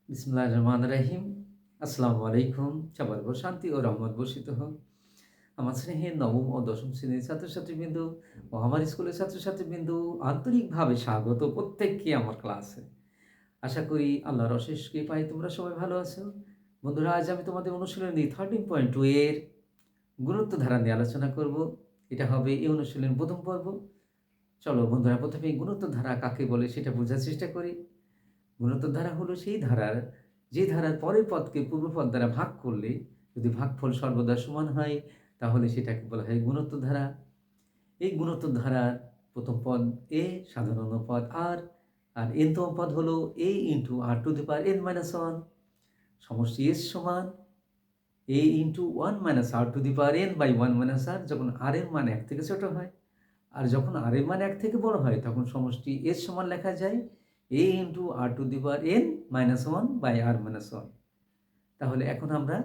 বিসমিল্লাহির রহমানির রহিম। আসসালামু আলাইকুম। সবার উপর শান্তি ও রহমত বর্ষিত হোক। আমার স্নেহের নবম ও দশম শ্রেণীর ছাত্রছাত্রীবৃন্দ ও আমার স্কুলের ছাত্রছাত্রীবৃন্দ, আন্তরিকভাবে স্বাগত প্রত্যেককে আমার ক্লাসে। আশা করি আল্লাহর অশেষ কৃপায় তোমরা সবাই ভালো আছো। বন্ধুরা, আজ আমি তোমাদের অনুশীলনী 13.2 এর গুরুত্ব ধারা নিয়ে আলোচনা করব। এটা হবে এই অনুশীলনের প্রথম পর্ব। চলো বন্ধুরা, প্রথমে গুণোত্তর ধারা কাকে বলে সেটা বোঝার চেষ্টা করি। গুণোত্তর ধারা হলো সেই ধারার যে ধারার পরের পদকে পূর্বপদ দ্বারা ভাগ করলে যদি ভাগফল সর্বদা সমান হয় তাহলে সেটাকে বলা হয় গুণোত্তর ধারা। এই গুণোত্তর ধারার প্রথম পদ এ, সাধারণ পদ আর এনতম পদ হলো এ into R to the power N minus one. সমষ্টি এস সমান A into one minus R to the power N by one minus R, যখন আর এর মান এক থেকে ছোট হয়। আর যখন আর এর মান এক থেকে বড় হয় তখন সমষ্টি এস সমান লেখা যায় A into R to the power N minus one by R minus one. তাহলে এখন আমরা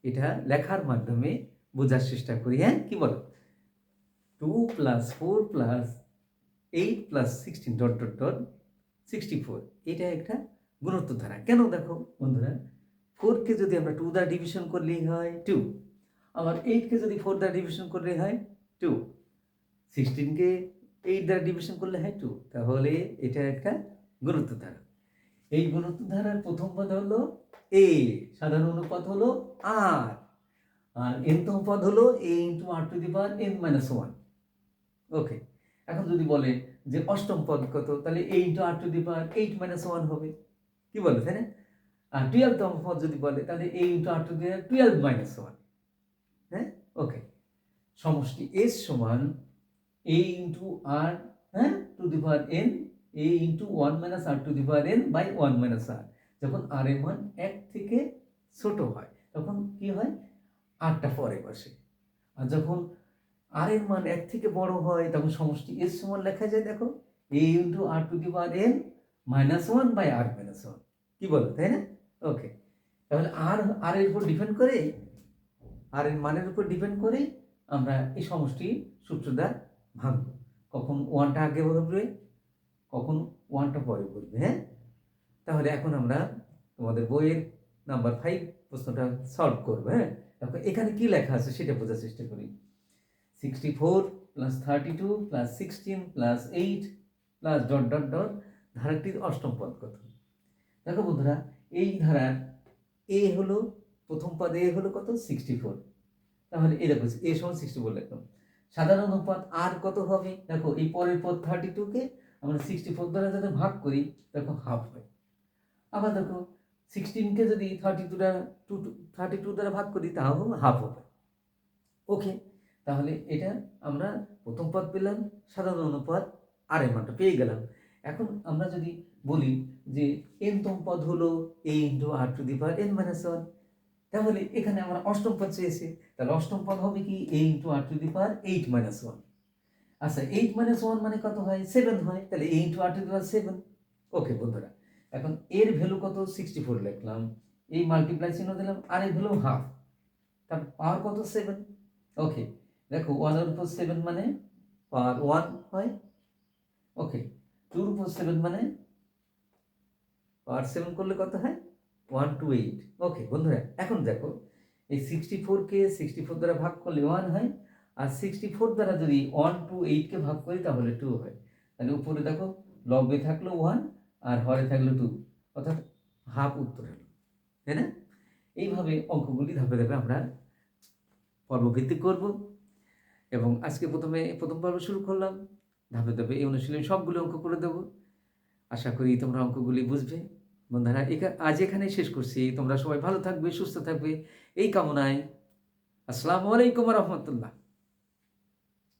এটা লেখার মাধ্যমে বোঝার চেষ্টা করি। হ্যাঁ, কি বলো? 2 plus 4 plus 8 plus 16 dot dot dot 64, এটা একটা গুণোত্তর ধারা। কেন দেখো বন্ধুরা, 4কে যদি আমরা 2 দ্বারা ডিভিশন করলেই হয় 2, আবার 8কে যদি 4 দ্বারা ডিভিশন করলে হয় 2, 16কে 8 দ্বারা ডিভিশন করলে হয় 2। তাহলে এটা একটা গুণোত্তর ধারা। এই গুণোত্তর ধারার প্রথম পদ হলো এ, সাধারণ অনুপাত হলো আর এনতম পদ হলো এ into R to the power N minus one. Okay, এখন যদি বলে যে অষ্টম পদ কত, তাহলে A into R to the power eight minus one হবে। কি বলে, তাই না? আর 12তম পদ যদি বলে তাহলে A into R to the power 12 minus one. হ্যাঁ, ওকে। সমষ্টি এস সমান এ ইন্টু আর, হ্যাঁ, to the power N, A into one minus R to the power N by one minus R. যখন আর এর মান এক থেকে ছোট হয় তখন কি হয়, আরটা পরে বসে। আর যখন আর এর মান এক থেকে বড় হয় তখন সমষ্টি এর সমান লেখা যায়, দেখো, A into R to the power N minus one by R minus one. কি বলো, তাই না? ওকে, তাহলে আর এর উপর ডিপেন্ড করে, আর এর মানের উপর ডিপেন্ড করে আমরা এই সমষ্টি সূত্রটা ভাঙব। কখন ওয়ানটা আগে বলবে, কখন ওয়ানটা পরে বলবে। হ্যাঁ, তাহলে এখন আমরা তোমাদের বইয়ের নাম্বার 5 প্রশ্নটা সলভ করবো। হ্যাঁ, দেখো এখানে কি লেখা আছে সেটা বোঝার চেষ্টা করি। 64 plus 32 plus 16 plus 8 plus dot dot dot, ধারাটির অষ্টম পদ কত? দেখো বন্ধুরা, এই ধারার এ হলো প্রথম পদ, এ হলো কত? 64। তাহলে এই দেখো এ সমান 64 লিখলাম। সাধারণ অনুপাত আর কত হবে? দেখো এই পরের পদ 32কে আমরা 64 দ্বারা যদি ভাগ করি দেখো হাফ হয়। আবার দেখো 16কে যদি 32 দ্বারা ভাগ করি তাও হাফ হবে। ওকে, তাহলে এটা আমরা প্রথম পদ পেলাম, সাধারণ অনুপাত আর এর মানটা পেয়ে গেলাম। এখন আমরা যদি বলি যে এনতম পদ হলো এ into R to the power N minus one, তাহলে এখানে আমরা অষ্টম পদ চেয়েছি, তাহলে অষ্টম পদ হবে কি a into R to the power eight minus one. আচ্ছা, এইট মাইনাস ওয়ান মানে কত হয়? 7 হয়, তাহলে A into R to the পাওয়ার 7। ওকে বন্ধুরা, এখন এর ভ্যালু কত? 64 লিখলাম, এই মাল্টিপ্লাই চিহ্ন দিলাম, আর এর ভ্যালু হাফ, তার পাওয়ার কত? 7। ওকে, দেখো 1 এর উপর 7 মানে পাওয়ার 1 হয়। ওকে, 2 এর উপর 7 মানে পাওয়ার 7 করলে কত হয়? 128। ওকে বন্ধুরা, এখন দেখো এই 64কে 64 দ্বারা ভাগ করলে 1 হয়, আর 64 দ্বারা যদি 128কে ভাগ করি তাহলে 2 হয়। তাহলে উপরে দেখো লবে থাকলো 1 আর হরে থাকলো 2, অর্থাৎ হাফ উত্তর হলো, তাই না? এইভাবে অঙ্কগুলি ধাপে ধাপে আমরা পর্বভিত্তিক করব। এবং আজকে প্রথম পর্ব শুরু করলাম, ধাপে ধাপে এই অনুশীলনী সবগুলো অঙ্ক করে দেবো। আশা করি তোমরা অঙ্কগুলি বুঝবে। বন্ধুরা, আজ এখানেই শেষ করছি। তোমরা সবাই ভালো থাকবে, সুস্থ থাকবে এই কামনায়। আসসালামু আলাইকুম ওয়া রাহমাতুল্লাহ।